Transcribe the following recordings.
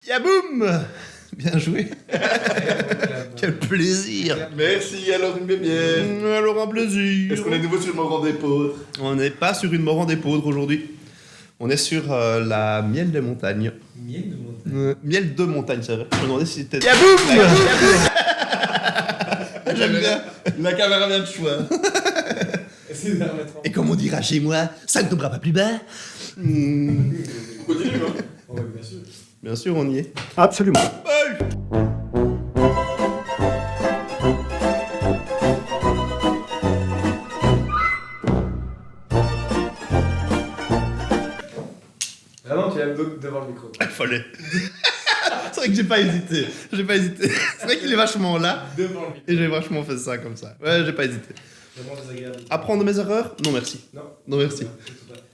Yaboum. Bien joué. Quel plaisir. Merci, alors une bière. Alors un plaisir. Est-ce qu'on est de nouveau sur le Morand des Pauvres? On n'est pas sur une morande des Pauvres aujourd'hui. On est sur la miel des montagnes. Miel de montagne. Miel de montagne, c'est vrai. Je me demandais si c'était... Yaboum. J'aime bien. La caméra vient de choix. Essayez de la remettre en... Et comme on dira chez moi, ça ne tombera pas plus bas. On continue, hein? Oh, ouais, bien sûr. Bien sûr, on y est. Absolument. Vraiment, tu as d'autres devant le micro. Il fallait. C'est vrai que j'ai pas hésité. C'est vrai qu'il est vachement là. Devant le micro. Et j'ai vachement fait ça comme ça. Ouais, j'ai pas hésité. Vraiment désagréable. Apprendre de mes erreurs? Non, merci. Non. Non, merci.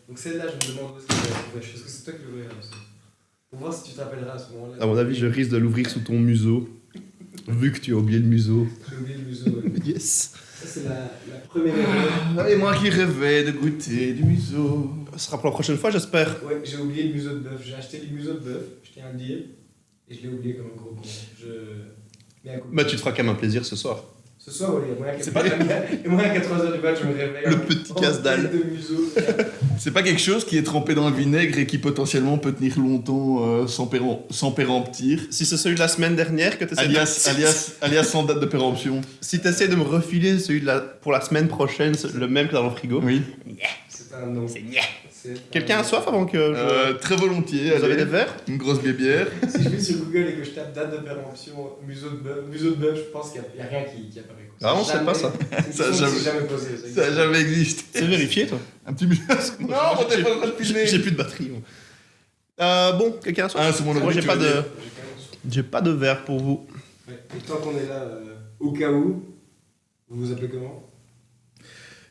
Donc celle-là, je me demande où est-ce que tu vas trouver. Est-ce que c'est toi qui l'ouvriras aussi? Pour voir si tu t'appelleras à ce moment-là. À mon avis, je risque de l'ouvrir sous ton museau. Vu que tu as oublié le museau. J'ai oublié le museau. Ouais. Yes. Ça, c'est la première erreur. Et moi qui rêvais de goûter du museau. Ce sera pour la prochaine fois, j'espère. Ouais, j'ai oublié le museau de bœuf. J'ai acheté le museau de bœuf, je tiens à le dire. Et je l'ai oublié comme un gros con. Mais un coup. Bah, tu te feras quand même un plaisir ce soir. Ce soir, ouais, moi, C'est pas- et moi, à 4h du mat, je me réveille. Le petit casse-dalle. De museau. C'est pas quelque chose qui est trempé dans le vinaigre et qui potentiellement peut tenir longtemps sans péremptir. Si c'est celui de la semaine dernière que tu essaies Alias sans date de péremption. Si tu essaies de me refiler celui pour la semaine prochaine, le même que dans le frigo. Oui. C'est un nom. C'est niais. Quelqu'un a soif avant que je... Très volontiers. Vous avez allez. des verres? Une grosse bière. Si je vais sur Google et que je tape date de péremption, museau de bœuf, je pense qu'il n'y a rien qui apparaît. Quoi. Ah, on sait pas ça. C'est Ça, une question jamais- que j'ai jamais posée. Ça n'a jamais existé. C'est vérifié, toi? Un petit muscle. Non, on t'est pas le droit de filmer. J'ai plus de batterie. moi. Bon, quelqu'un a soif? Ah, c'est mon Moi, objet, j'ai tu pas veux de... dire. J'ai pas de verre pour vous. Ouais. Et tant qu'on est là, au cas où, vous vous appelez comment?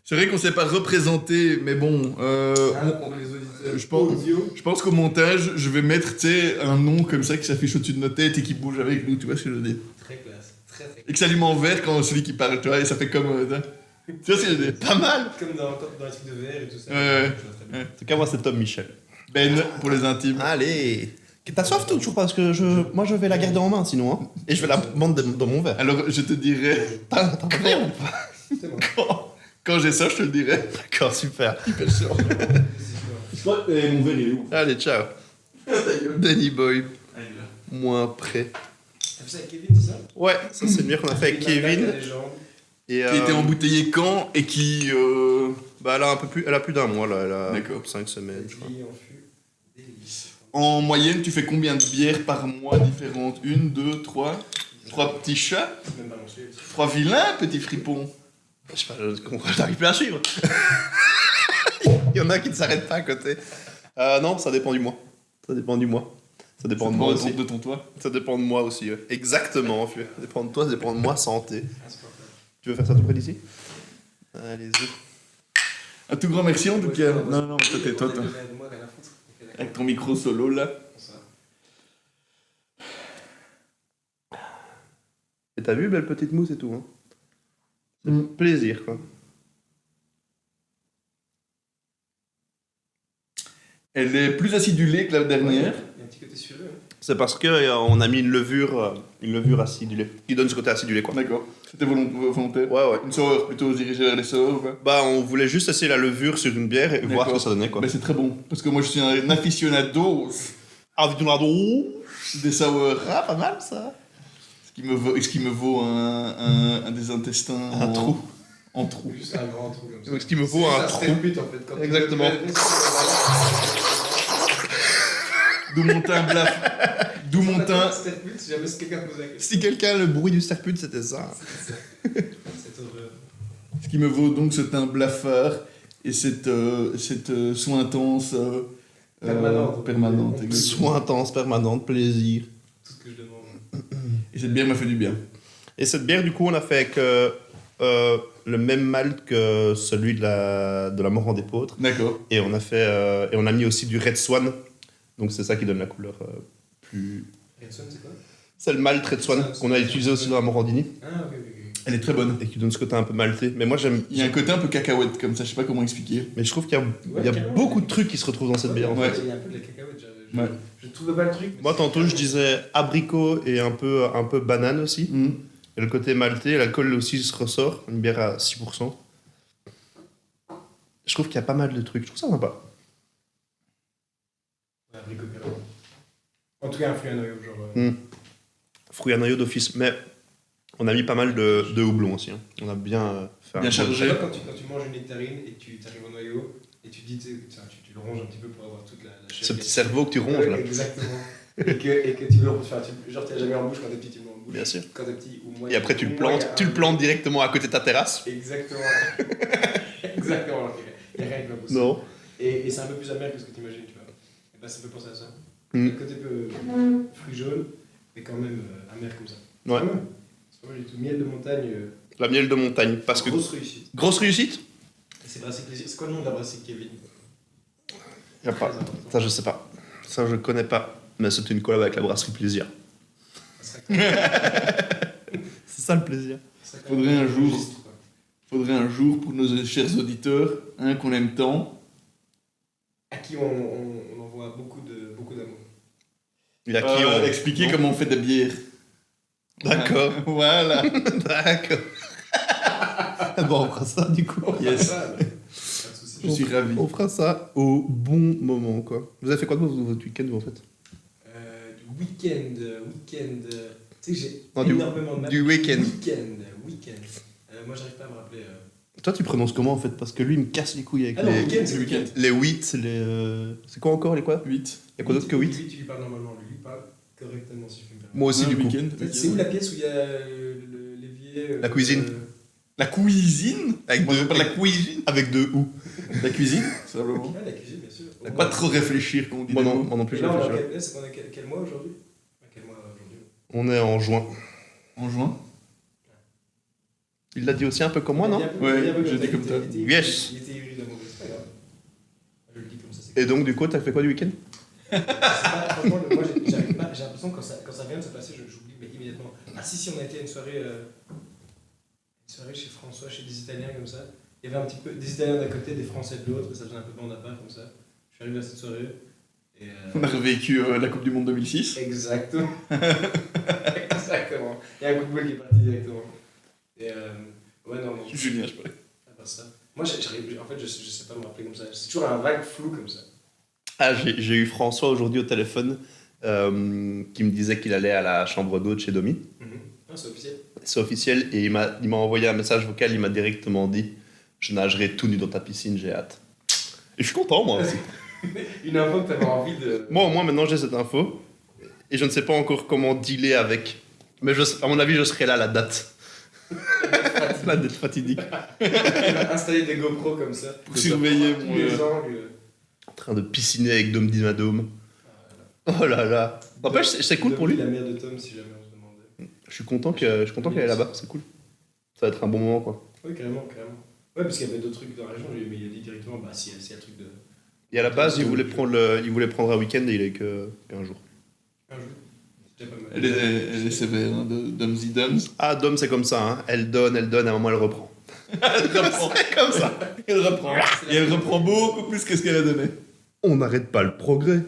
C'est vrai qu'on s'est pas représenté, mais bon. Pour les auditeurs je pense- audio. Je pense qu'au montage, je vais mettre, tu sais, un nom comme ça qui s'affiche au-dessus de nos têtes et qui bouge avec nous, tu vois ce que je veux dire. Très classe. Très Et classe. que ça lui met en vert quand celui qui parle, tu vois, et ça fait comme... tu vois ce que je veux dire. Pas mal. Comme dans les trucs de VR et tout ça. Ouais. Je vois très bien. En tout cas, moi, c'est Tom Michel. Ben, pour les intimes. Allez. T'as soif toujours parce que moi je vais la garder en main sinon hein. Et je vais la vendre dans mon verre. Alors, je te dirai... T'as un verre ou pas? C'est bon. Quand j'ai ça, je te le dirai. D'accord, super. Hyper sûr. Je crois que mon verre, il est où? Allez, ciao. Danny Boy, moins prêt. T'as fait ça avec Kevin, c'est ça? Ouais, ça c'est une bière qu'on a fait avec Kevin. La légende. Et, Qui était embouteillé quand et qui... Bah elle a plus d'un mois là, elle a D'accord. 5 semaines je crois. Qui en fut délice. En moyenne, tu fais combien de bières par mois différentes? 1, 2, 3? 3 petits chats? C'est même pas mon sujet. 3 vilains petits fripons? Je sais pas, j'arrive plus à suivre. Il y en a qui ne s'arrêtent pas à côté. Non, ça dépend du mois. Ça dépend du mois. Ça dépend de moi aussi. De ton toit. Ça dépend de moi aussi. Ouais. Exactement. Ça dépend de toi, ça dépend de moi, santé. Insupportable. Tu veux faire ça tout près d'ici? Allez-y. Un tout grand merci en tout Ouais, cas. ouais, Non, toi, t'es toi. Moi, rien à foutre. Ok, d'accord. Avec ton micro solo là. Ça. Et t'as vu, belle petite mousse et tout. Hein. C'est plaisir, quoi. Elle est plus acidulée que la dernière. Il y a un petit côté sureux. Hein. C'est parce qu'on a mis une levure acidulée, qui donne ce côté acidulé, quoi. D'accord. C'était volontaire. Ouais, ouais. Une sour plutôt dirigée vers les sours ou quoi? Bah, on voulait juste essayer la levure sur une bière et voir ce que ça donnait, quoi. Mais c'est très bon. Parce que moi je suis un aficionado Ah, avec ton ardon. des sours. Ah, pas mal, ça. Ce qui me vaut un des intestins Un trou. En trou. Juste un grand trou comme ça. Ce qui me vaut un trou. But, en fait, quand Exactement. D'où mon teint blaf. D'où mon teint. Sterput, si jamais quelqu'un posait la question. Si quelqu'un, le bruit du serput, c'était ça. Cette horreur. Ce qui me vaut donc ce teint blafard et cette sointance permanente. exactement. Soin intense, permanente, plaisir. Tout ce que je demande. Et cette bière m'a fait du bien. Et cette bière, du coup, on a fait avec le même malt que celui de la Morand des Pauvres. D'accord. Et on a mis aussi du Red Swan. Donc c'est ça qui donne la couleur plus... Redson, c'est quoi? C'est le malt Red Swan qu'on a utilisé aussi dans la Morandini. Ah, ok, ok. Elle est très bonne. Et qui donne ce côté un peu maltais. Mais moi j'aime... Il y a un côté un peu cacahuète comme ça, je sais pas comment expliquer. Mais je trouve qu'il y a Ouais, carrément. beaucoup de trucs qui se retrouvent dans cette bière en Ouais. fait. Il y a un peu de la cacahuète, Ouais. Je trouvais pas le truc. mais Moi, c'est tantôt, je vraiment- disais abricot et un peu banane aussi. Et le côté maltais, l'alcool aussi se ressort. Une bière à 6%. Je trouve qu'il y a pas mal de trucs. Je trouve ça sympa. Ouais, abricot caramel. En tout cas, un fruit à noyau, genre. Fruits à noyau d'office. Mais on a mis pas mal de houblon aussi. Hein. On a bien fait un Bien bon- chargé. Tu vois, quand tu manges une nectarine et que tu arrives au noyau et tu dis, tu le ronges un petit peu pour avoir toute la chair. Ce petit cerveau que tu ronges là. Exactement. et que tu veux le faire. Genre, tu l'as jamais en bouche quand t'es petit, tu le mets en bouche. Bien sûr. Quand t'es petit ou moins. Et après, tu le plantes directement à côté de ta terrasse. Exactement. Exactement. Alors, il y a rien qui va pousser. Non. Et c'est un peu plus amer que ce que tu imagines, tu vois. Et bah, ça me fait penser à ça. Mm. Le côté peu fruit jaune, mais quand même amer comme ça. Ouais. C'est pas mal. C'est pas mal du tout. Miel de montagne. La miel de montagne. Parce que. Grosse réussite. Grosse réussite. Et c'est Brassic Plaisir. C'est quoi le nom de la Brassic, Kevin? Y a pas. Très important. Ça, je sais pas. Ça, je connais pas. Mais c'est une collab avec la brasserie Plaisir. Ça serait quand même- C'est ça le plaisir. ça serait quand même Faudrait un jour. registre, quoi. Faudrait un jour, pour nos chers auditeurs, qu'on aime tant, À qui on envoie beaucoup d'amour. Il y a qui ont. expliquer Non. comment on fait des bières. D'accord. Voilà. D'accord. Bon, on fera ça du coup. Yes. Ça, pas de soucis. Je suis ravi. On fera ça au bon moment, quoi. Vous avez fait quoi de votre week-end, vous, en fait? Du week-end. Tu sais que j'ai Non, du- énormément de mal. du week-end. Week-end. Moi, j'arrive pas à me rappeler. Toi, tu prononces comment, en fait? Parce que lui, il me casse les couilles avec Ah non, les... week-end, c'est le week-end. week-end. les 8, les... C'est quoi encore, les quoi? 8. Il y a quoi d'autre que 8? Lui, tu lui parles normalement. Lui parle correctement, si je peux me permettre. Moi aussi, du coup. week-end. C'est où la pièce où il y a l'évier La cuisine. La cuisine. Avec Moi, deux... je parle de la cuisine. Avec deux ou. La cuisine, simplement. Ah, la cuisine, bien sûr. Pas trop réfléchir quand on dit Moi des non, mots. moi non plus, Et je là, on réfléchis est pas. c'est qu'on est quel mois aujourd'hui? Quel mois aujourd'hui? On est en juin. En juin. Il l'a dit aussi un peu comme moi, non? Ouais, j'ai dit comme toi. Yes. Il était hybride d'amour, c'est pas grave. Je le dis comme ça, c'est Et donc, du coup, t'as fait quoi du week-end? franchement, moi j'arrive pas, j'ai l'impression que quand ça vient de se passer, j'oublie mais immédiatement. Ah si, on a été à une soirée chez François, chez des Italiens comme ça. Il y avait un petit peu des Italiens d'un côté, des Français de l'autre, et ça faisait un peu bande à part comme ça. Je suis arrivé à cette soirée. Et, On a revécu la Coupe du Monde 2006. exactement. Exactement. Il y a un coup de boule qui est parti directement. Et ouais, non. Julien, je parlais. À part ça. Moi, j'arrive, en fait, je sais pas me rappeler comme ça. C'est toujours un vague flou comme ça. Ah, j'ai eu François aujourd'hui au téléphone qui me disait qu'il allait à la chambre d'eau de chez Domi. Ah, c'est officiel. C'est officiel et il m'a envoyé un message vocal, il m'a directement dit « Je nagerai tout nu dans ta piscine, j'ai hâte. » Et je suis content, moi aussi. Une info que t'avais envie de. Moi, au moins, maintenant, j'ai cette info et je ne sais pas encore comment dealer avec. Mais à mon avis, je serai là à la date. La date fatidique. Il va installer des GoPro comme ça. Pour surveiller Tous mon. les angles. En train de pisciner avec Dom Dimadome. Oh là là. N'empêche, c'est cool pour lui. La mère de Tom, si jamais on se demandait. Je suis content qu'elle est là-bas, c'est cool. Ça va être un bon moment, quoi. Oui, carrément. Ouais, parce qu'il y avait d'autres trucs dans la région, mais il a dit directement, bah, si y a un truc de. Et à la base, il voulait prendre un week-end et il a eu qu'un jour. Un jour. C'était pas mal. Elle est sévère, hein, de Dumsy Dums. Ah, Dom, c'est comme ça, hein. Elle donne, à un moment, elle reprend. Elle reprend. C'est comme ça. Elle reprend. Et elle reprend beaucoup plus que ce qu'elle a donné. On n'arrête pas le progrès.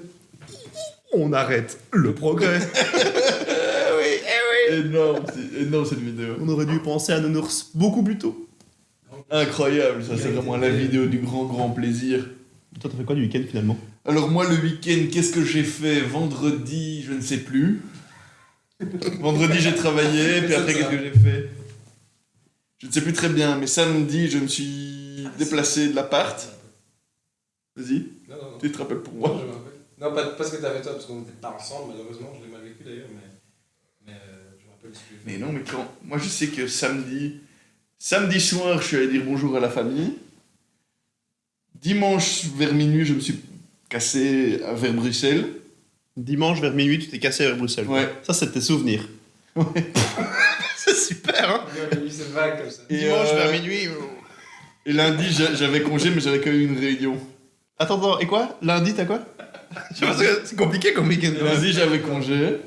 On arrête le progrès. Énorme, énorme cette vidéo. On aurait dû penser à Nounours beaucoup plus tôt. Incroyable, ça c'est vraiment la vidéo du grand plaisir. Toi, t'as fait quoi du week-end finalement? Alors moi le week-end, qu'est-ce que j'ai fait? Vendredi, je ne sais plus. Vendredi j'ai travaillé, puis après qu'est-ce que j'ai fait? Je ne sais plus très bien, mais samedi je me suis déplacé de l'appart. Vas-y, Non. tu te rappelles pour Non, moi? je me rappelle. Non, pas ce que t'avais toi, parce qu'on n'était pas ensemble, malheureusement, je l'ai mal vécu d'ailleurs, mais je me rappelle ce que j'ai fait. Mais non, mais quand... Moi je sais que samedi soir je suis allé dire bonjour à la famille. Dimanche vers minuit je me suis cassé vers Bruxelles. Dimanche vers minuit, tu t'es cassé vers Bruxelles. Ouais. Ça, c'est tes souvenirs. Ouais. C'est super, hein? Lui, c'est vague comme ça. Et, Dimanche vers minuit. Et lundi j'avais congé mais j'avais quand même une réunion. Attends, et quoi? Lundi, t'as quoi? Je sais pas, c'est compliqué comme week-end. Lundi j'avais congé.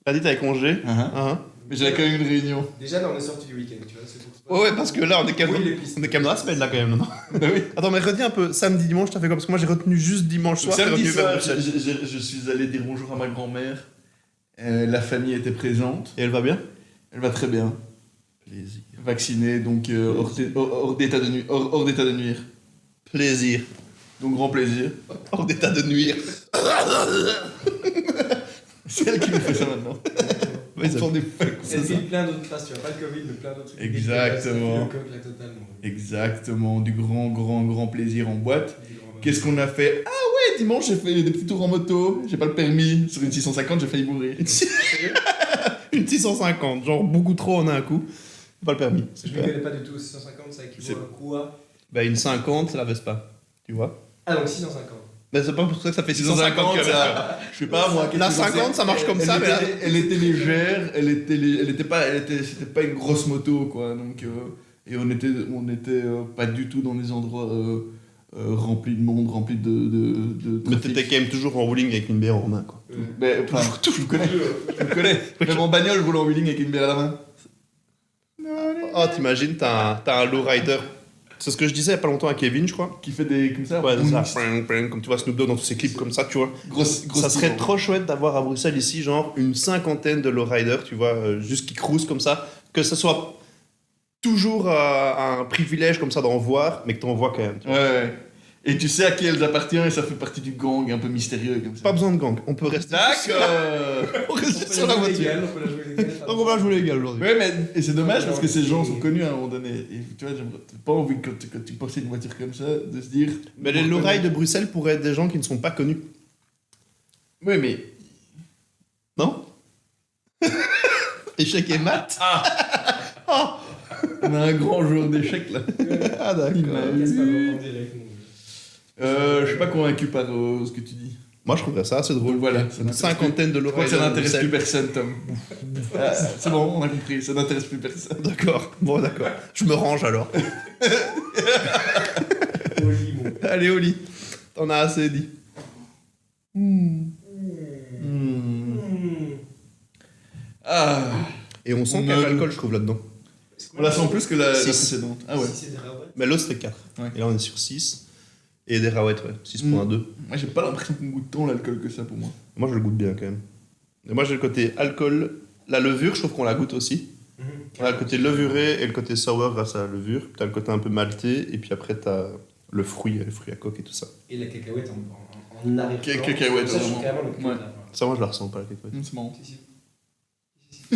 Lundi, t'avais congé. Hein? Mais j'avais quand même une réunion. Déjà, là, on est sorti du week-end, tu vois. C'est pour Ouais, parce que là, on est quand même, Oui, les pistes. on est quand même dans la semaine, là, quand même, non? Bah oui. Attends, mais retiens un peu, samedi, dimanche, t'as fait quoi? Parce que moi, j'ai retenu juste dimanche soir, t'as Samedi retenu vers soir, Bruxelles. je suis allé dire bonjour à ma grand-mère. La famille était présente. Et elle va bien? Elle va très bien. Plaisir. Vaccinée, donc hors d'état de nuire. Hors d'état de nuire. Plaisir. Donc grand plaisir. Hors d'état de nuire. C'est elle qui me fait ça maintenant. Oui, ça- On des fuck, c'est Elle ça. dit plein d'autres phrases, tu vois. Pas le Covid, mais plein d'autres trucs. Exactement. Le coq, la totale, mon Exactement, du grand plaisir en boîte. du grand bonheur. Qu'est-ce qu'on a fait? Ah ouais, dimanche j'ai fait des petits tours en moto. J'ai pas le permis. Sur une 650, j'ai failli mourir. Une 650, genre beaucoup trop en un coup. Pas le permis. Je ne connais pas du tout. 650, ça équivaut à quoi? Bah, une 50, c'est la Vespa. Tu vois? Ah, donc 650. Mais c'est pas pour ça que ça fait 650, 650 ça. Je sais pas moi. La qu'est-ce que j'en sais. 50, ça marche comme ça, mais là. Elle était légère, c'était pas une grosse moto quoi. Donc et on était pas du tout dans des endroits remplis de monde, remplis de Mais trafic. t'étais quand même toujours en rolling avec une bière en main, quoi. Mais enfin, je me connais, je me connais. Même en bagnole, je roule en wheeling avec une bière à la main. Oh, t'imagines, t'as un lowrider. C'est ce que je disais il y a pas longtemps à Kevin, je crois. Qui fait des comme ça. Ouais, c'est ça. boum, Pring, pring, comme tu vois Snoop Dogg dans tous ses clips comme ça, tu vois. Grosse Ça serait type, trop chouette d'avoir à Bruxelles ici, genre une cinquantaine de lowriders, tu vois, juste qui cruisent comme ça. Que ce soit toujours un privilège comme ça d'en voir, mais que t'en vois quand même. tu vois. Ouais. Et tu sais à qui elles appartiennent et ça fait partie du gang un peu mystérieux comme ça. Pas besoin de gang, on peut rester. D'accord. On On reste peut sur la jouer voiture. légal, on peut la jouer légal. Donc on va jouer légal aujourd'hui. Ouais, mais et c'est dommage parce que ces gens sont connus à un moment donné. Et tu vois, j'aimerais pas envie que quand tu possèdes une voiture comme ça, de se dire. Mais les lowriders de Bruxelles pourraient être des gens qui ne sont pas connus. Oui, mais. Non? Échec et mat. On a un grand joueur d'échecs là. Ah d'accord. Casse pas en direct, mon gars. Je suis pas convaincu par ce que tu dis. Moi je trouverais ça assez drôle. Donc voilà, ça Une n'intéresse cinquantaine de Je crois que ça lowriders de n'intéresse plus Bruxelles. personne, Tom. Ah, c'est bon, on a compris, ça n'intéresse plus personne. D'accord, bon d'accord. Je me range alors. Au lit, mon gars. Allez au lit. T'en as assez dit. Ah, Et on sent On qu'il y a de a- l'alcool, je trouve, là-dedans. on la sent plus que la Six. précédente. Ah ouais. Si c'est des rares, Mais l'autre c'était 4. Ouais. Et là on est sur 6. Et des raouettes, ouais. 6.2. Moi j'ai pas l'impression qu'on goûte tant l'alcool que ça pour moi. Moi je le goûte bien quand même. Et moi j'ai le côté alcool. La levure, je trouve qu'on la goûte aussi. On a le côté levuré et le côté sour grâce à la levure. T'as le côté un peu maltais. Et puis après t'as le fruit à coque et tout ça. Et la cacahuète en arrière-plan. Cacahuète, Ça, je vraiment. trouve carrément le cul de Ouais. la fin. Ça, moi je la ressens pas la cacahuète. C'est marrant. Si, si.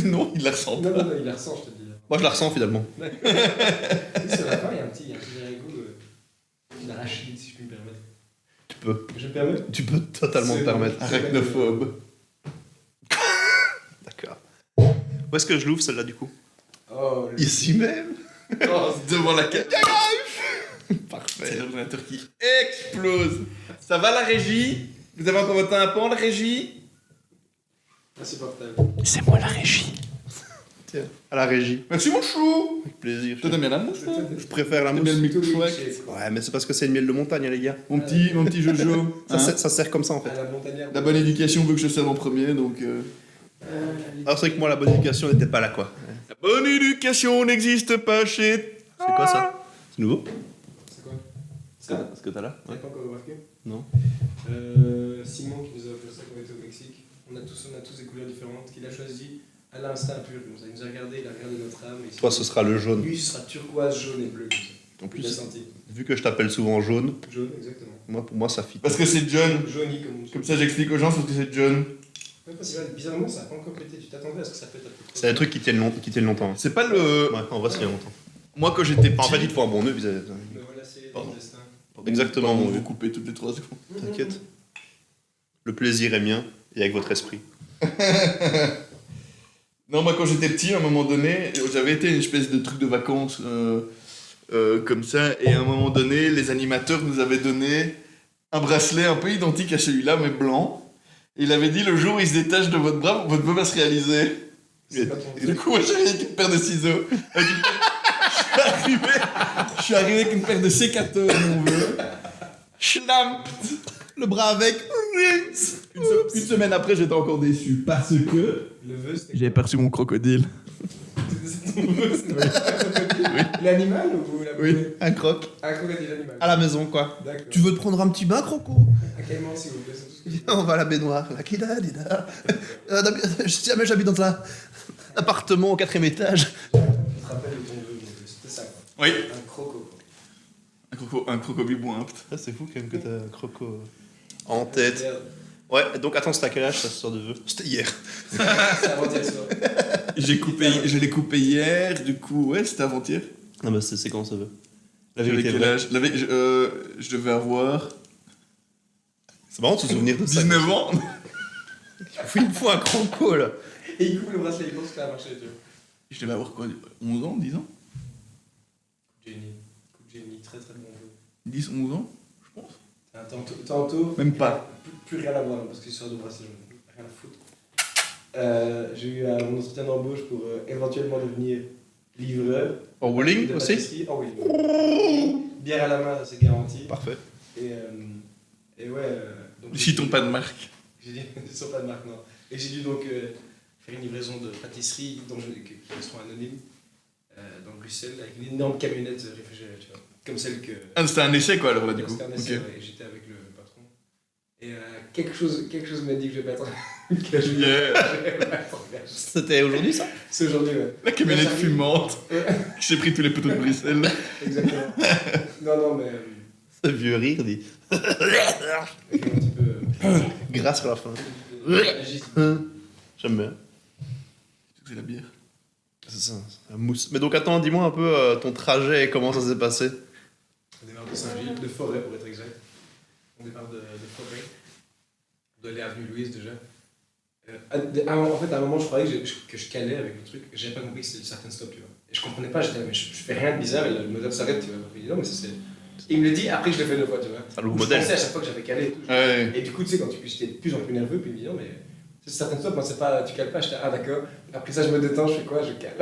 Non, il la ressent Non, pas. non, non, il la ressent, je te dis. Moi je la ressens finalement. Oui, sur la fin, il y a un petit goût d'arachide, si je puis me permettre. Tu peux. Je me permets Tu peux totalement te C'est permettre. bon. Arachnophobe. D'accord. Où est-ce que je l'ouvre celle-là du coup? Oh, le... Ici même. Oh, devant la caméra. C'est Parfait. l'ordinateur qui explose. Ça va la régie? Vous avez encore votre tympan, la régie? Insupportable. C'est moi la régie. Tiens, à la régie. Merci mon chou. Avec plaisir. Toi t'aimes bien la mousse, toi? Je préfère la T'aimes mousse. bien le micro chouette? Ouais, mais c'est parce que c'est une miel de montagne, les gars. Mon petit Jojo. Ça, Hein? ça sert comme ça en fait. À la montagnère. La bonne éducation veut que je serve en premier, donc... Alors c'est vrai que moi la bonne éducation n'était pas là quoi. La bonne éducation n'existe pas chez... C'est quoi ça? C'est nouveau? C'est quoi Ça Ce que t'as là? T'as pas encore remarqué Non. Simon qui nous a offert ça quand on était au Mexique. On a tous des couleurs différentes qu'il a choisi à l'instinct pur. Comme ça. Il nous a regardé, il a regardé notre âme. Et Toi ce sera le jaune. Lui, ce sera turquoise, jaune et bleu. Comme ça. En Il a plus, senti. vu que je t'appelle souvent jaune, Jaune, exactement. moi pour moi ça fit. Parce que c'est John. Jauni comme on dit. Comme ça j'explique aux gens parce que c'est John. Ouais, parce que bizarrement, ça a pas encore pété. Tu t'attendais à ce que ça pète un peu. C'est des trucs qui tiennent, qui tiennent longtemps. C'est pas le... Ouais, en vrai c'est longtemps. Moi quand j'étais Enfin, en fait petit... il te faut un bon nœud vis-à-vis. Mais voilà, c'est Pardon. le destin. Exactement mon Vous vieux. coupez toutes les 3 secondes. T'inquiète. Le plaisir est mien et avec votre esprit. Non, moi quand j'étais petit, à un moment donné, j'avais été à une espèce de truc de vacances comme ça, et à un moment donné, les animateurs nous avaient donné un bracelet un peu identique à celui-là, mais blanc. Et il avait dit le jour où il se détache de votre bras, votre vœu va se réaliser. C'est pas ton Et du coup, moi j'arrive avec une paire de ciseaux. Avec une je suis arrivé avec une paire de sécateurs, mon vœu. Schlamp. Le bras avec. Une semaine après, j'étais encore déçu. Parce que Le vœu, c'était j'avais perçu mon crocodile. C'était ton vœu, c'était un crocodile. L'animal ou la Oui. poupée Un croc. Un crocodile animal. À la maison, quoi. D'accord. Tu veux te prendre un petit bain, Croco? Un caïman, s'il vous plaît, c'est tout ce que Viens, on va à la baignoire. La kida, dida. Si jamais j'habite dans un appartement au 4ème étage. tu te rappelles de ton vœu, donc c'était ça, quoi. Oui. Un croco, quoi. Un crocodile boimpt. Ah, c'est fou quand même que t'as un Croco en tête. Merde. Ouais, donc attends, c'était à quel âge ça, ce sort de vœux? C'était hier. C'est avant-hier soir. Je l'ai coupé hier, du coup, ouais, c'était avant-hier. Non, mais c'est quand ça veut? La J'avais vérité quel vraie. âge Je devais avoir C'est marrant de se souvenir de ça. 19 ans. Il me faut un Croco là. Et il coupe le bracelet, il pense que ça a marché, tu vois. Je devais avoir quoi 11 ans, 10 ans Coup de génie, très très bon vœu. 10, 11 ans, je pense. Tantôt. Même pas. Plus rien à voir, parce que l'histoire de bracelet, j'en ai rien à foutre. J'ai eu mon entretien d'embauche pour éventuellement devenir livreur. En bowling de aussi? pâtisserie. Oh oui. Bière à la main, ça c'est garanti. Parfait. Et ouais. Donc, Citons pas de marque. J'ai dit, ils sont pas de marque, non. Et j'ai dû donc faire une livraison de pâtisserie qui resteront anonymes dans Bruxelles avec une énorme camionnette réfrigérée, tu vois. Comme celle que. Ah, c'était un essai quoi alors là du coup. C'était un essai, Ok. ouais, et j'étais avec le patron. Et quelque chose m'a dit que je vais pas être engagé. Yeah. Je vais pas être engagé. C'était aujourd'hui ça? C'est aujourd'hui, ouais. La camionnette Ouais, ça arrive. fumante Ouais, qui s'est pris tous les poteaux de Bruxelles. exactement. Non, mais. Ce vieux rire dit. Avec un petit peu. Grâce sur la fin. Légitime. J'aime bien. C'est la bière. C'est ça, c'est la mousse. Mais donc attends, dis-moi un peu ton trajet, comment ça s'est passé? On démarre de Saint-Gilles, de Forêt pour être exact. On démarre de Forêt. On doit aller à Avenue Louise déjà. En fait, à un moment, je croyais que je calais avec le truc. J'avais pas compris que c'était le certain stop, tu vois. Et je comprenais pas, j'étais là, mais je fais rien de bizarre, et le moteur s'arrête, tu vois. Il dit non, mais ça c'est. Il me le dit, après je l'ai fait 2 fois, tu vois. C'est un nouveau Je modèle. pensais à chaque fois que j'avais calé et tout. Ouais. Et du coup, tu sais, quand j'étais de plus en plus nerveux, puis il me dit non, mais c'est certain stop, moi c'est pas. Tu cales pas, j'étais ah d'accord. Après ça, je me détends, je fais quoi? Je cale.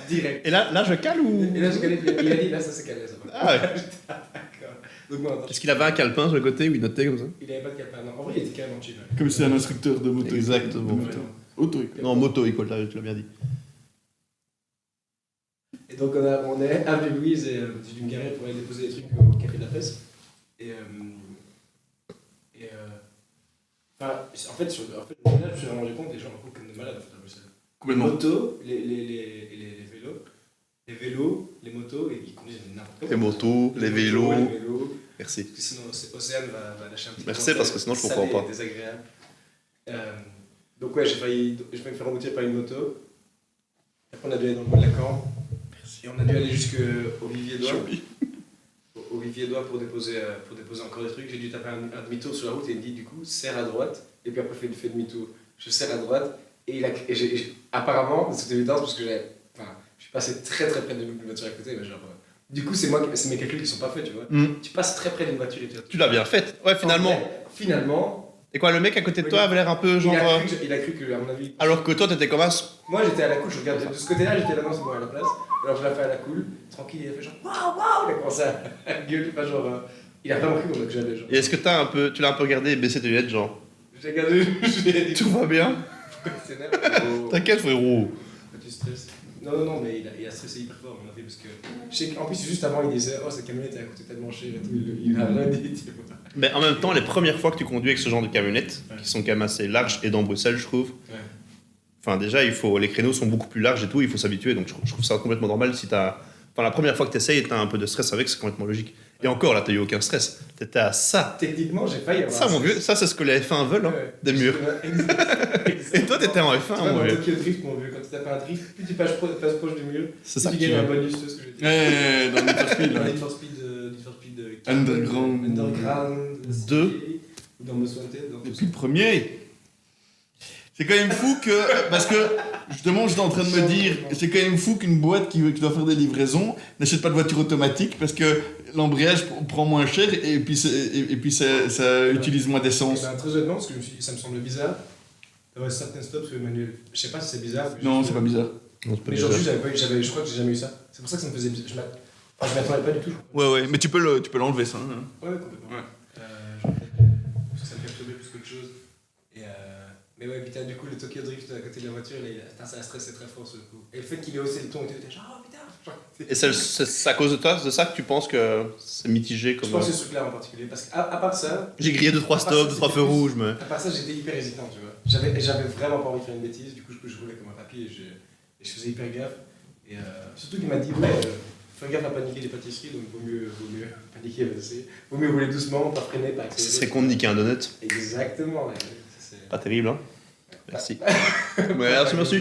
Direct. Et là je cale ou? Et là, j'ai calé, puis il a dit là, ça c'est calé, ça va. Ah ouais. J'étais ah d'accord. Donc, moi, attends, Est-ce qu'il avait un calepin sur le côté où il notait comme ça? il avait pas de calepin. Non, en vrai, il était carrément chill. Ouais. Comme c'est un instructeur de moto. Exactement. De moto. Auto-école. Non, moto école, là, tu l'as bien dit. Et donc on est à Avenue Louise et j'ai dû me garer pour aller déposer des trucs au Café de la Presse. Enfin, en fait, je me suis rendu compte que les gens me comme des malades en fait, à Bruxelles. Les Complètement. motos, les vélos, les motos, et ils conduisent n'importe quoi. Les motos, les vélos. Les vélos. Merci. Parce que sinon, Océane va lâcher un petit Merci, commentaire parce que sinon, je comprends salé pas. et désagréable. Donc ouais, je vais me faire emboutir par une moto. Après, on a dû aller dans le bois de la Cambre. Et on a dû aller jusqu'au Vivier-Doigt. Au Vivier-Doigt pour déposer encore des trucs. J'ai dû taper un demi-tour sur la route et il me dit du coup, serre à droite. Et puis après, fais demi-tour. Je serre à droite. Et apparemment, c'est évident parce que je suis passé très très près d'une voiture à côté. Mais genre, du coup, c'est mes calculs qui sont pas faits, tu vois. Tu passes très près d'une voiture et Tu l'as bien faite. Ouais, finalement. Finalement. Et quoi, le mec à côté de toi avait l'air un peu genre. Il a cru que, à mon avis. Alors que toi, t'étais comme un. Moi, j'étais à la cool, je regardais de ce côté-là, j'étais là, non, c'est bon, à la place. Alors, je l'ai fait à la cool, tranquille, il a fait genre waouh, waouh, il a commencé à gueuler, pas genre. Il a vraiment cru que j'allais genre. Et est-ce que tu l'as un peu regardé et baissé tes lunettes, genre. J'ai regardé, je lui ai dit. Tout va bien? Pourquoi tu t'énerves? T'inquiète, frérot. Tu stresses. Non, mais il a stressé hyper fort, à mon avis, parce que. Je sais qu'en plus, juste avant, il disait oh, cette camionnette, elle a coûté tellement cher et tout, il a rien dit, tu vois. Mais en même temps, les premières fois que tu conduis avec ce genre de camionnettes, Ouais. qui sont quand même assez larges et dans Bruxelles, je trouve. Ouais. Enfin, déjà, les créneaux sont beaucoup plus larges et tout, il faut s'habituer. Donc, je trouve ça complètement normal si t'as. Enfin, la première fois que t'essayes, t'as un peu de stress avec, c'est complètement logique. Et encore, là, t'as eu aucun stress. T'étais à ça. Techniquement, j'ai failli avoir. Ça, mon vieux, ça, c'est ce que les F1 veulent, hein, Ouais. des murs. Et toi, t'étais en F1, Tu vois, mon dans vieux. Tokyo Drift, mon vieux, quand tu tapes un drift, plus tu passes proche du mur, C'est ça plus que tu tu gagnes un veux. bonus, tu vois ce que je veux dire. Ouais, dans Need for Speed. Dans là. Need for Speed Underground. Deux. Ou dans Most Wanted. Dans tout Depuis le premier. C'est quand même fou que. Parce que, justement, j'étais en train de me dire, c'est quand même fou qu'une boîte qui doit faire des livraisons n'achète pas de voiture automatique parce que l'embrayage prend moins cher et puis, ça utilise moins d'essence. ça. Très honnêtement, parce que ça me semble bizarre d'avoir certains stops sur le manuel. Je sais pas si c'est bizarre. mais Non, juste- c'est pas bizarre. Non, c'est pas Mais bizarre. genre, juste, je crois que j'ai jamais eu ça. C'est pour ça que ça me faisait bizarre. Je m'attendais pas du tout. Ouais, mais tu peux l'enlever ça. Hein. Ouais, complètement. Ouais. Je Mais ouais, putain, du coup, le Tokyo Drift à côté de la voiture, putain, ça a stressé très fort sur le coup. Et le fait qu'il ait haussé le ton et tout, t'es genre, oh putain, Et c'est à cause de ça que tu penses que c'est mitigé Je comme. pense que ce truc-là en particulier. Parce qu'à part ça, J'ai grillé 2-3 stops, 2-3 feux rouges, mais. à part ça, j'étais hyper hésitant, tu vois. J'avais vraiment pas envie de faire une bêtise, du coup, je roulais comme un papy et je faisais hyper gaffe. Et surtout qu'il m'a dit, ouais, fais gaffe à paniquer les pâtisseries, donc vaut mieux paniquer, vaut mieux rouler doucement, pas freiner, pas accélérer. Ce serait con de niquer un donut. Exactement, ouais. Pas terrible, hein. Merci. Ouais, merci.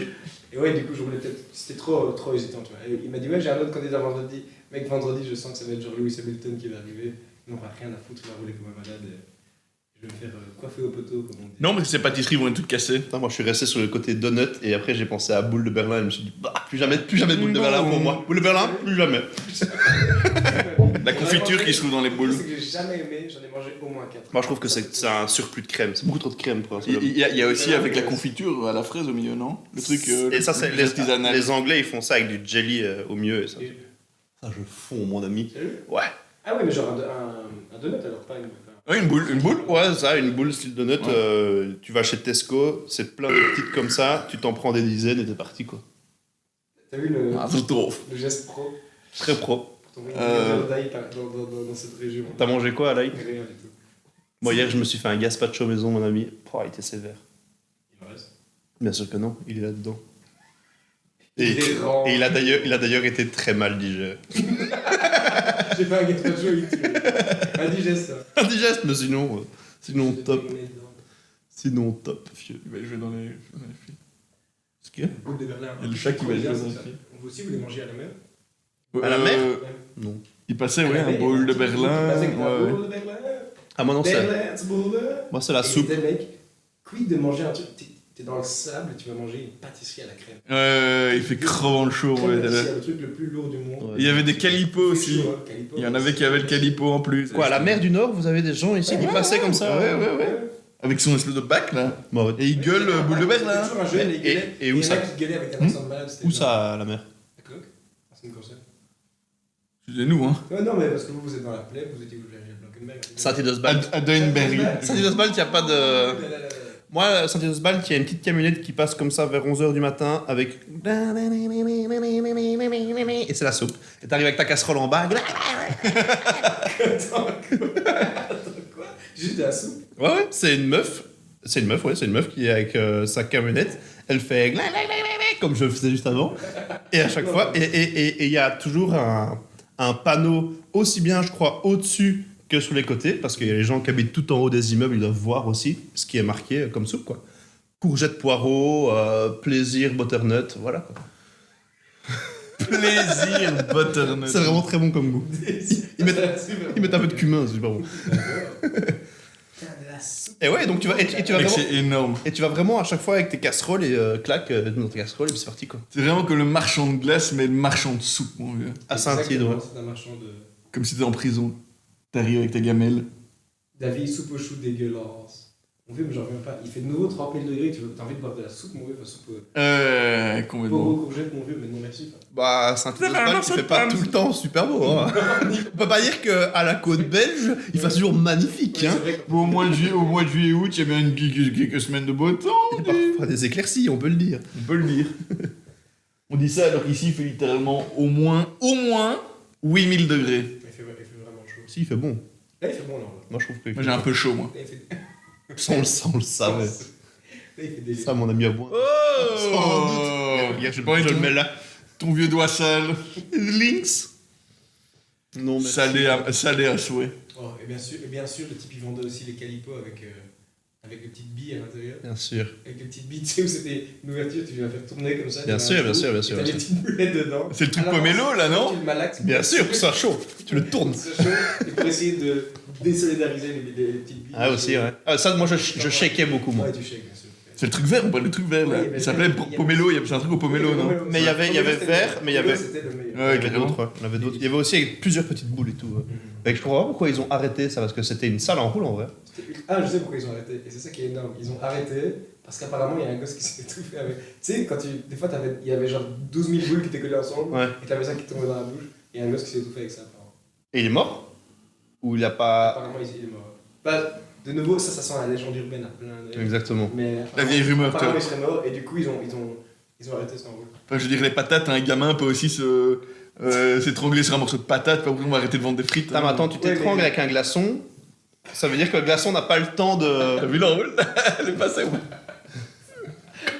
Et ouais, du coup, je voulais peut-être. C'était trop hésitant, tu vois. Et il m'a dit, ouais, j'ai un autre candidat vendredi. Mec, vendredi, je sens que ça va être genre Lewis Hamilton qui va arriver. Il n'aura rien à foutre, il va rouler comme un malade. Et je vais me faire coiffer au poteau, comme on dit. Non, parce que ces pâtisseries vont être toutes cassées. Putain, moi je suis resté sur le côté donut et après j'ai pensé à boule de Berlin et je me suis dit, bah, plus jamais de boule de Berlin pour moi. Boule de Berlin, plus jamais. La confiture qui se trouve dans les boules. C'est que j'ai jamais aimé, j'en ai mangé au moins 4. Moi je trouve que c'est un surplus de crème. C'est beaucoup trop de crème pour un seul homme. Il y a aussi avec la confiture à la fraise au milieu, non? Le truc Et ça, c'est artisanal. les Anglais ils font ça avec du jelly au mieux. Et ça je fonds, mon ami. Sérieux? Ouais. Ah ouais, mais genre un donut alors, pas une. Ouais, une boule. Ouais, ça, une boule style donut. Tu vas chez Tesco, c'est plein de petites comme ça, tu t'en prends des dizaines et t'es parti quoi. T'as vu le trop. geste pro Très pro. pour ton d'ail dans cette région? T'as mangé quoi à l'ail? Rien du tout. Moi hier je me suis fait un gazpacho maison, mon ami. Oh, il était sévère. Il en reste. Bien sûr que non, il est là-dedans. Il est grand. Et il a d'ailleurs été très mal digéré. J'ai fait un gazpacho, il tue. Indigeste, ça. Indigeste, mais sinon J'ai top. dégouliné dedans. Sinon top, vieux. Il va jouer dans les filles. Ce qu'il y a Boule de Berlin. Il y a le chat qui va jouer dans les ça. filles. Vous aussi, vous les mangez à la mer? À la mer? Ouais. Non. Il passait, À ouais, la un mer, bowl de il y a un petit Berlin. truc qui passe avec la Ouais. boule de Berlin. Ah, moi non, c'est Moi, c'est la Et soupe. des mecs, quid de manger un truc. T'es dans le sable, tu vas manger une pâtisserie à la crème. Il fait crevant le chaud. Crème Ouais, pâtissière, le truc le plus lourd du monde. Ouais. Il y avait des calipos C'est aussi. chaud, hein, Calipo. Il y en avait qui avaient le calipo en plus. Quoi, à la mer du Nord, vous avez des gens ici qui passaient comme ça? Ouais. Avec son espèce de bac là. Bah, ouais. Et il gueule boule de Il y Berlin. a toujours un jeune, Et- il gueulait. et où il y en ça a qui gueulaient avec un accent de malade. c'était Où genre- ça, à la mer? À Cloque. C'est une concept. C'est nous, hein. Ouais, non, mais parce que vous êtes dans la plaie, vous étiez où à Blankenberg. Saint-Idosbald. À Duinberg. Saint-Idosbald, il n'y a pas de. Moi, Saint-Idosbald, il y a une petite camionnette qui passe comme ça vers 11h du matin avec. Et c'est la soupe. Et t'arrives avec ta casserole en bas. Attends, quoi? Juste de la soupe? Ouais, c'est une meuf. C'est une meuf qui est avec sa camionnette. Elle fait comme je le faisais juste avant. Et à chaque fois, et il y a toujours un panneau aussi bien, je crois, au-dessus que sur les côtés, parce qu'il y a les gens qui habitent tout en haut des immeubles, ils doivent voir aussi ce qui est marqué comme soupe, quoi. Courgette poireau, plaisir butternut, voilà quoi. Plaisir butternut. C'est vraiment très bon comme goût. Ils mettent un peu de cumin, c'est super bon. Et ouais, donc tu vas, et tu vas Mec, vraiment, c'est énorme. et tu vas vraiment à chaque fois avec tes casseroles et clac dans tes casseroles et puis c'est parti quoi. C'est vraiment comme le marchand de glace, mais le marchand de soupe, mon vieux. À Saint-Yves, ouais. C'est un marchand de. Comme si t'étais en prison. T'arrives avec ta gamelle. David, soupe au chou dégueulasse. Mon vieux, mais j'en reviens pas. Il fait de nouveau 30 000 degrés, t'as envie de boire de la soupe, mon vieux, enfin, soupe. Poireaux, Complètement. courgettes, mon vieux, mais non merci. Enfin. Bah, Saint-Idosbald, il fait pas tout le temps super beau. Hein. On peut pas dire qu'à la côte belge, il fasse toujours magnifique. Hein. C'est vrai que- Bon, au mois de juillet, août, il y a bien quelques semaines de beau temps. Et parfois des éclaircies, on peut le dire. On peut le dire. On dit ça alors qu'ici, il fait littéralement au moins 8000 degrés. Il fait vraiment chaud. Si, il fait bon. Là, il fait bon, là. Moi, je trouve que. Moi, j'ai un peu chaud, moi. Là, il fait. Ça, on le savait. Là, il fait des. Ça, mon ami à boire. Oh Regarde, je Bon, et le ton- mets là. Ton vieux doigt sale. Lynx. Non, mais. Salé à souhait. Oh, et bien sûr, le type, il vendait aussi les calipos avec les petites billes à l'intérieur. Bien sûr. Avec les petites billes, tu sais, où c'était une ouverture, tu vas faire tourner comme ça. Bien tu sûr, mets un bien trou, sûr, bien et sûr, T'as bien les petites boulettes dedans. C'est le truc Alors, pomelo, là, non? Tu le malaxes. Bien sûr, que ça chaud. Tu le tournes. C'est chaud. Et pour essayer de désolidariser les petites billes. Ah, aussi, ouais. Ah, ça, moi, je shakais beaucoup, moi. Ouais, tu shakes, bien sûr. C'est le truc vert, on parle du truc vert, là. Ouais, Il s'appelait pomelo, c'est un truc au pomelo, non? Mais il y avait vert, mais il y avait. C'était le meilleur. Ouais, Il y avait d'autres, ouais. Il y en avait d'autres. Il y avait aussi avec plusieurs petites boules et tout. Ouais. Mais je comprends pas pourquoi ils ont arrêté ça, parce que c'était une salle en roule en vrai. Ah, je sais pourquoi ils ont arrêté. Et c'est ça qui est énorme. Ils ont arrêté parce qu'apparemment, il y a un gosse qui s'est étouffé avec. Tu sais, quand des fois, il y avait genre 12 000 boules qui étaient collées ensemble, Ouais. et t'avais ça qui tombait dans la bouche, et un gosse qui s'est étouffé avec ça, apparemment. Et il est mort? Ou il a pas. Apparemment, il est mort. Bah, de nouveau, ça sent la légende urbaine à plein de... Exactement. Mais La vieille rumeur, toi. apparemment, il serait mort et du coup, ils ont arrêté ce rôle. Enfin, je veux dire, les patates, un gamin peut aussi s'étrangler sur un morceau de patate, pas on va arrêter de vendre des frites. Attends, mais attends, tu t'étrangles mais- avec un glaçon, ça veut dire que le glaçon n'a pas le temps T'as de... vu l'enroule? Elle est passée où?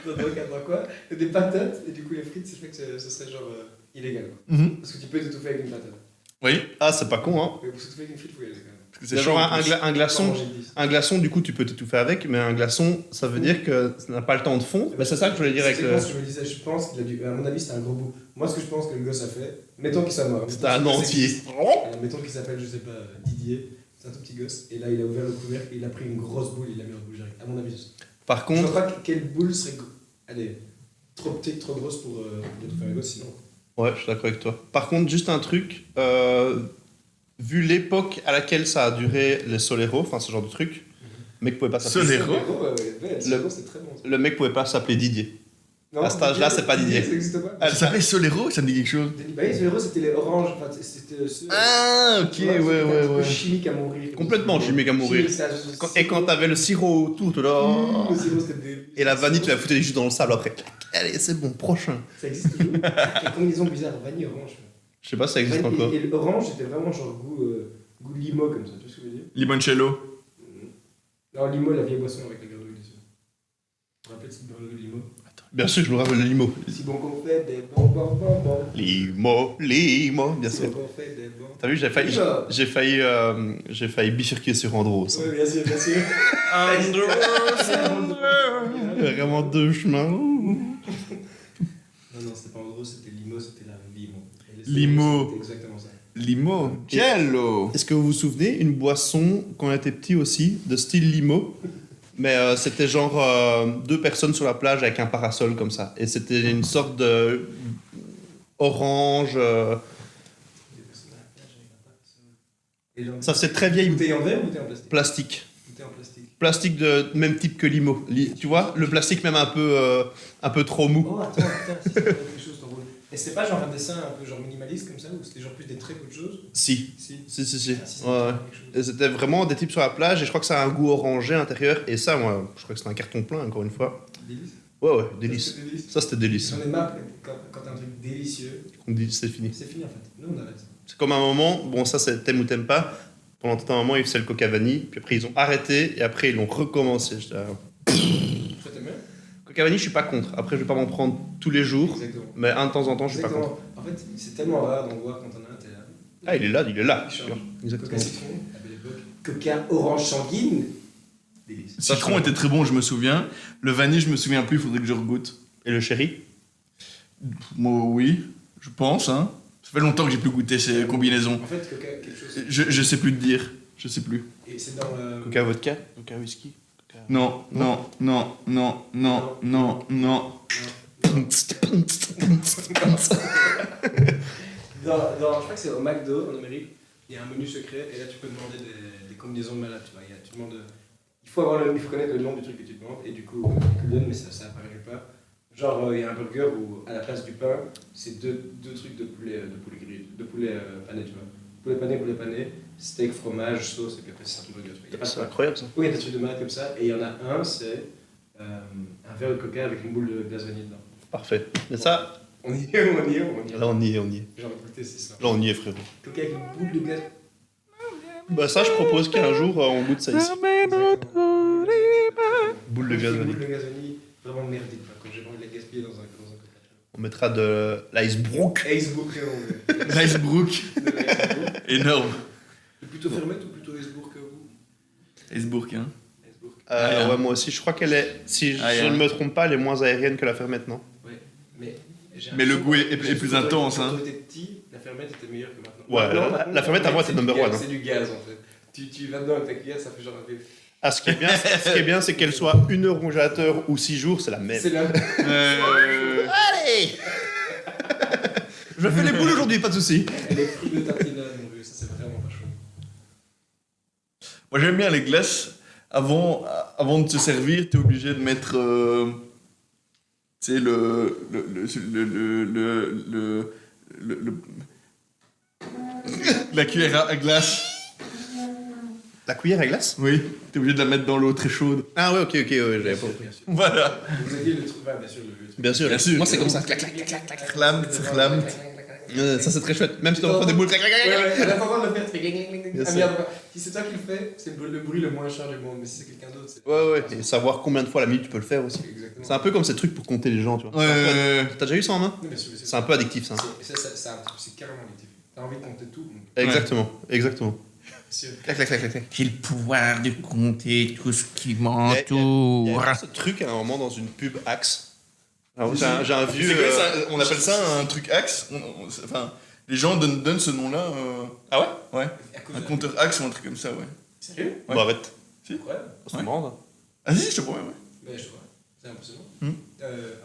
Dans quoi? Des patates et du coup, les frites, c'est fait que ce serait genre illégal. Quoi. Parce que tu peux t'étouffer avec une patate. Oui, Ah, c'est pas con, hein. Mais pour s'étouffer avec une frite, faut y aller quand même. parce que C'est c'est chaud. genre en plus. un Faut glaçon. manger le 10. Un glaçon, du coup, tu peux t'étouffer avec, mais un glaçon, ça veut dire que ça n'a pas le temps de fondre. Bah, c'est ça que je voulais dire avec C'est le... exactement ce que je me disais, je pense qu'il a dû. À mon avis, c'était un gros bout. Moi, ce que je pense que le gosse a fait, mettons qu'il soit mort. C'était un entier. Mettons qu'il s'appelle, je sais pas, Didier, c'est un tout petit gosse, et là, il a ouvert le couvercle, et il a pris une grosse boule, il l'a mis dans le boule direct. À mon avis, c'est ça. Par Je vois contre... pas quelle boule serait. Allez, trop petite, trop grosse pour étouffer un gosse, sinon. Ouais, je suis d'accord avec toi. Par contre, juste un truc, vu l'époque à laquelle ça a duré les Solero, enfin ce genre de truc, le mec pouvait pas s'appeler... Solero. C'est très bon. Ça. Le mec pouvait pas s'appeler Didier. Non, À cet âge-là, c'est pas Didier. Ça n'existe pas. Ça s'appelait Solero, ça me dit quelque chose. Bah oui, Solero, c'était les oranges, enfin, c'était ceux. Ah, ok, Tu vois, c'était ouais, un ouais, petit peu ouais. chimique à mourir. Complètement chimique à mourir. Chimique, ça, Et quand t'avais le sirop autour, tu là... Le sirop, c'était des- Et la vanille, tu la foutais juste dans le sable après. Allez, c'est bon, prochain. Ça existe toujours. Quelle combinaison bizarre, vanille orange. Je sais pas si ça existe Vanille- encore. Et l'orange, c'était vraiment genre goût de limo comme ça, tu vois ce que je veux dire? Limoncello. Non, limo, la vieille boisson avec la grenouille dessus. Vous vous rappelez de cette grenouille de limo? Bien sûr, je me rappelle le limo. Si bon qu'on fait des bonbons. Limo, bien Si sûr. bon qu'on fait des bonbons. T'as vu, j'ai failli bifurquer sur Andros. Oui, bien sûr, bien sûr. Il y a vraiment deux chemins. Non, non, c'était pas Andros, c'était limo, c'était la limo. Et les Limo. C'était exactement ça. Limo. Cello. Est-ce que vous vous souvenez, une boisson, quand on était petit aussi, de style limo, mais c'était genre deux personnes sur la plage avec un parasol comme ça. Et c'était une sorte de orange. Des personnes à la plage avec un parasol. Et genre, Ça c'est très vieille bouteille en verre ou bouteille en plastique? plastique. Bouteille en plastique. Plastique de même type que limo. Tu vois, le plastique même un peu trop mou. Oh, attends, si ça peut être quelque chose, ton rôle. Et c'était pas genre un dessin un peu genre minimaliste comme ça, ou c'était genre plus des traits qu'autre chose? Si. Si. Si. Ah, si, Ouais, ça ouais. me dit quelque chose. Et c'était vraiment des types sur la plage et je crois que ça a un goût orangé intérieur. Et ça, moi, je crois que c'était un carton plein, encore une fois. Délice. Ouais, délice. Ça, c'était délice. Ça, c'était délice. J'en ai marre quand t'as un truc délicieux, On dit, c'est fini. c'est fini en fait. Nous on arrête. C'est comme un moment, bon, ça, c'est t'aimes ou t'aimes pas. Pendant tout un moment, ils faisaient le coca vanille, puis après, ils ont arrêté et après, ils l'ont recommencé. J'étais là, Toi t'aimes bien? coca vanille, je suis pas contre. Après, je vais pas m'en prendre tous les jours, Exactement. mais un de temps en temps, je suis pas contre. Exactement. En fait, c'est tellement rare d'en voir quand on a un, t'es là. Ah, il est là, il est là. Il change. tu vois. Exactement. Coca citron, à belle époque. Coca orange sanguine. Délice. Citron était très bon, je me souviens. Le vanille, je me souviens plus, il faudrait que je regoute. Et le chéri? Moi, oui, je pense, hein. Ça fait longtemps que j'ai plus goûté ces combinaisons. En fait, Coca, quelque chose. Je sais plus te dire. Je sais plus. Et c'est dans. Coca vodka? Coca whisky? Coca... Non, non, non, non, non, non, non. Je crois que c'est au McDo en Amérique, il y a un menu secret et là tu peux demander des combinaisons de malades. Tu vois. Tu demandes, il faut connaître le nom du truc que tu demandes et du coup tu le donnes mais ça apparaît nulle part. Genre il y a un burger où à la place du pain c'est deux trucs de poulet grillé, de poulet pané, tu vois. Poulet pané, steak, fromage, sauce et puis après c'est un burger. Tu vois. Il y a pas de C'est pain. incroyable ça. Oui, il y a des trucs de malade comme ça et il y en a un c'est un verre de coca avec une boule de glace vanille dedans. Parfait. Mais ça, On y est. là, on y est. J'ai envie de goûter, c'est ça. Là, on y est, frérot. Coca avec une boule de glace. Bah, ça, je propose qu'un jour, on goûte ça ici. Boule de gaz Une vanille. boule de gaz vanille, vraiment merdique. Quoi. Quand j'ai envie de la gaspiller dans un coca. On mettra de l'iceberg. Icebook, Icebrook, énorme. Plutôt Fermette ou plutôt Icebook que vous? Icebrook, hein. Icebook. Ah, Ouais, moi aussi. Je crois qu'elle est, si Ah, je yeah. ne me trompe pas, elle est moins aérienne que la Fermette, non? Ouais, mais. j'ai Mais le l'impression goût est que- plus intense, hein. Quand on était petit, la Fermette était meilleure que maintenant. Ouais, Maintenant, la par contre, Fermette avant c'est était du number gaz, one, hein. C'est du gaz en fait. Tu vas dedans avec ta cuillère, ça fait genre un peu. Ah, ce qui est bien, c'est qu'elle soit 1 heure congélateur ou 6 jours, c'est la même. C'est là. Allez Je fais les boules aujourd'hui, pas de soucis. Elle est frigo tartinade, mon vieux, ça c'est vraiment pas chaud. Moi, j'aime bien les glaces. Avant de te servir, t'es obligé de mettre. Tu sais, la cuillère à glace. La cuillère à glace? Oui, t'es obligé de la mettre dans l'eau très chaude. Ah ouais, ok, j'avais pas. Bien sûr. Voilà. Vous aviez le truc, bien sûr, le truc. Bien sûr. Bien sûr. Moi, c'est comme ça. Clac, clac, clac, clac, clac. Clame, clame. Ça, c'est très chouette. Même si t'en fais des boules. Clac, clac, clac, clac. En attendant de le faire, tu fais gling, gling, gling. Bien Ah sûr. merde, si c'est toi qui le fais, c'est le bruit le moins cher du monde. Mais si c'est quelqu'un d'autre, c'est. Ouais. Et savoir combien de fois la minute tu peux le faire aussi. Exactement. C'est un peu comme ces trucs pour compter les gens, tu vois. Ouais. T'as déjà eu ça en main? Non, bien sûr, C'est un peu addictif, ça. C'est carrément addictif. T'as envie de compter tout. Donc, Exactement. sûr. Clac, clac, clac, clac, clac. J'ai le pouvoir de compter tout ce qui Il y m'entoure. a ce truc à un moment dans une pub Axe. Alors, j'ai un vieux. C'est quoi ça? On appelle ça un truc Axe. Enfin, les gens donnent ce nom-là. Ah ouais? Ouais. À cause Un de- compteur Axe ou un truc comme ça, ouais. Sérieux? Ouais. Bon, arrête. Incroyable. C'est Ouais. marrant, ça. Ah si, je te promets, ouais. Mais je vois. C'est impressionnant. Hmm.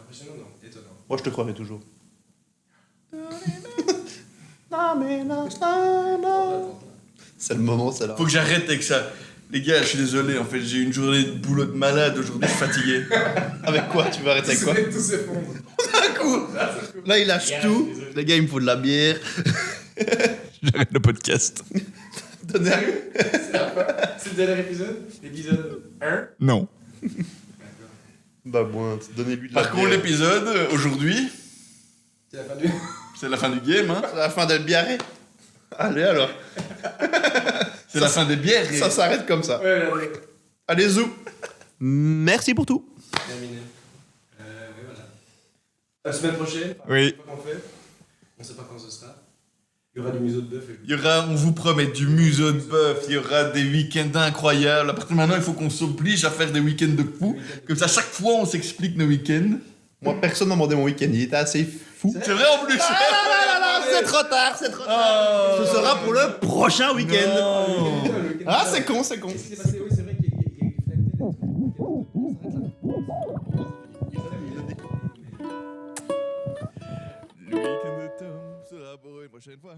Impressionnant, non. Étonnant. Moi, je te croirais toujours. C'est le moment, c'est là. Faut que j'arrête avec ça. Les gars, je suis désolé, en fait, j'ai eu une journée de boulot de malade aujourd'hui, je suis fatigué. Avec quoi? Tu veux arrêter avec quoi? Tout s'effondre. Là, il lâche tout. Les gars, il me faut de la bière. J'arrête le podcast. Donnez un- C'est le dernier épisode? L'épisode 1? Non. Bah, bon, donnez-lui de la Par contre, bière. l'épisode, aujourd'hui, C'est la fin du. c'est la fin du game, hein. C'est la fin de biarré. Allez, alors. C'est la fin des bières. Ça s'arrête comme ça. Ouais, ouais. Allez, zou. Merci pour tout. Terminé. Oui, voilà. La semaine prochaine, Oui. je sais pas qu'on fait. On sait pas quand ce sera. Il y aura du museau de bœuf. Il y aura, on vous promet, du museau de bœuf, il y aura des week-ends incroyables. À partir de maintenant, il faut qu'on s'oblige à faire des week-ends de fou. Comme ça, chaque fois, on s'explique nos week-ends. Moi, personne m'a demandé mon week-end. Il était assez fou. C'est vrai en plus. C'est trop tard, c'est trop tard. Oh. Ce sera pour le prochain week-end. Non. Ah, c'est con, c'est con. Qu'est-ce qui s'est passé? Oui, c'est vrai qu'il y a eu du flag Le week-end de Tom sera pour une prochaine fois.